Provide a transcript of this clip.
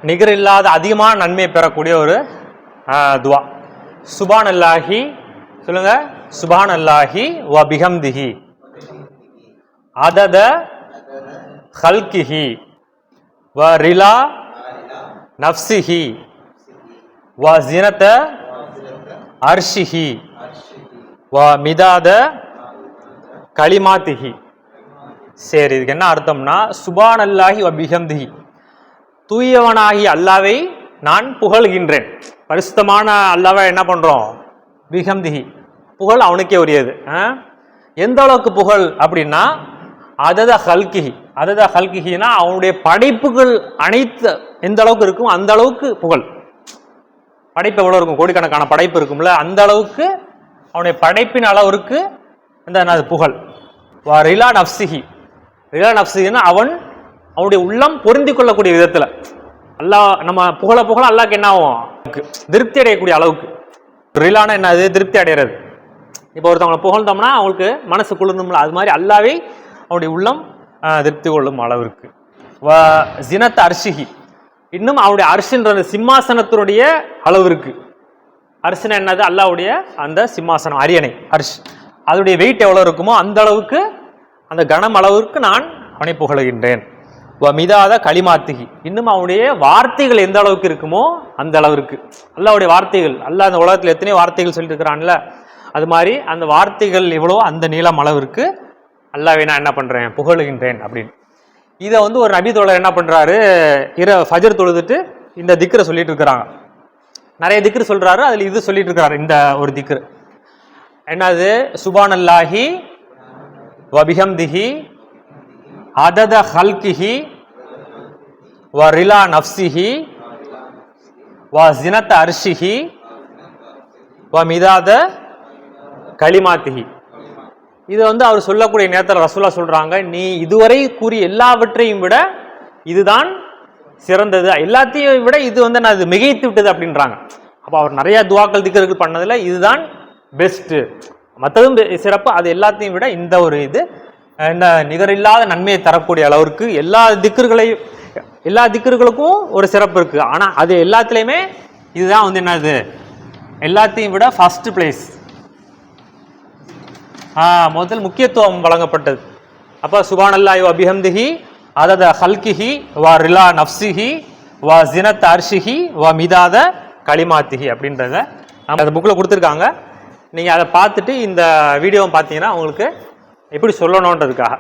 நிகர் இல்லாத அதிகமான நன்மையை பெறக்கூடிய ஒரு துவா. சுபான் அல்லாஹி சொல்லுங்க. சுபான் அல்லாஹி வ பிஹம்திஹி அதத ஹல்கிஹி வ ரிலா நஃப்ஸிஹி வ ஸினத அர்ஷிஹி வ மிதாத கலிமாத்திஹி. சரி, இதுக்கு என்ன அர்த்தம்னா, சுபான் அல்லாஹி வ பிஹம்திஹி, தூயவனாகி அல்லாவை நான் புகழ்கின்றேன். பரிசுத்தமான அல்லாவை என்ன பண்றோம்? பிஹம்திஹி, புகழ் அவனுக்கே உரியது. எந்த அளவுக்கு புகழ் அப்படின்னா, அதத ஹல்கிஹி. அதத ஹல்கிஹினா அவனுடைய படைப்புகள் அனைத்து எந்த அளவுக்கு இருக்கும் அந்த அளவுக்கு புகழ். படைப்பு எவ்வளவு இருக்கும்? கோடிக்கணக்கான படைப்பு இருக்கும்ல, அந்த அளவுக்கு அவனுடைய படைப்பின் அளவிற்கு இந்த புகழ். ரிலா நஃப்ஸிஹி, ரிலா நஃப்ஸிஹினா அவனுடைய உள்ளம் பொருந்தி கொள்ளக்கூடிய விதத்துல அல்லாஹ் நம்ம புகழ அல்லாஹ்க்கு என்ன ஆகும்? திருப்தி அடையக்கூடிய அளவுக்கு. ரிலான என்னது? திருப்தி அடைகிறது. இப்போ ஒருத்தவங்களை புகழ்ந்தோம்னா அவங்களுக்கு மனசு குளிர்ந்தும்ல, அது மாதிரி அல்லாவை அவனுடைய உள்ளம் திருப்தி கொள்ளும் அளவிற்கு. வ ஸினத் அர்ஷிஹி, இன்னும் அவனுடைய அர்ஷின்ற சிம்மாசனத்தினுடைய அளவிற்கு. அர்ஷினா என்னது? அல்லாஹ்வுடைய அந்த சிம்மாசனம், அரியணை, அர்ஷ், அதனுடைய வெயிட் எவ்வளவு இருக்குமோ அந்த அளவுக்கு, அந்த கனம் அளவிற்கு நான் அவனை புகழுகின்றேன். மிதாத களிமாத்திகி, இன்னும் அவனுடைய வார்த்தைகள் எந்த அளவுக்கு இருக்குமோ அந்த அளவிற்கு. அல்லாஹ்வுடைய வார்த்தைகள், அல்லாஹ் அந்த உலகத்தில் எத்தனையோ வார்த்தைகள் சொல்லிட்டு இருக்கிறான்ல, அது மாதிரி அந்த வார்த்தைகள் எவ்வளோ அந்த நீளம் அளவிற்கு அல்லாஹ்வை நான் என்ன பண்றேன்? புகழுகின்றேன் அப்படின்னு. இதை ஒரு நபி தோழர் என்ன பண்றாரு, ஃபஜர் தொழுதுட்டு இந்த திக்ரை சொல்லிட்டு இருக்கிறாங்க. நிறைய திக்ரு சொல்றாரு, அதுல இது சொல்லிட்டு இருக்கிறாரு. இந்த ஒரு திக்ரு என்னது? சுபான் அல்லாஹி வ பிஹம்திஹி அதத ஹல்கிஹி வ ரிலா நஃப்ஸிஹி வ ஸினத அர்ஷிஹி வ மிதாத கலிமாத்திஹி. இது அவர் சொல்லக்கூடிய நேரத்தில் ரசூலா சொல்றாங்க, நீ இதுவரை கூறிய எல்லாவற்றையும் விட இதுதான் சிறந்தது, எல்லாத்தையும் விட இது நான் மிகைத்து விட்டது அப்படின்றாங்க. அப்போ அவர் நிறைய துவாக்கள் திக்ர்கள் பண்ணதுல இதுதான் பெஸ்ட், மற்றதும் சிறப்பு, அது எல்லாத்தையும் விட இந்த ஒரு இது இந்த நிகரில்லாத நன்மையை தரக்கூடிய அளவிற்கு எல்லா திக்ர்களுக்கும் ஒரு சிறப்பு இருக்கு. ஆனா அது எல்லாத்துலயுமே இதுதான் என்னது? எல்லாத்தையும் விட ஃபர்ஸ்ட் பிளேஸ், முதல் முக்கியத்துவம் வழங்கப்பட்டது. அப்ப சுபானல்லாஹி வ பிஹம்திஹி அதத ஹல்கிஹி வ ரிலா நஃப்ஸிஹி வ ஸினத் அர்ஷிஹி வ மிதாத கலிமாத்திஹி அப்படின்றத நம்ம அந்த புக்கில் கொடுத்துருக்காங்க. நீங்கள் அதை பார்த்துட்டு இந்த வீடியோவை பார்த்தீங்கன்னா உங்களுக்கு எப்படி சொல்லணுன்றதுக்காக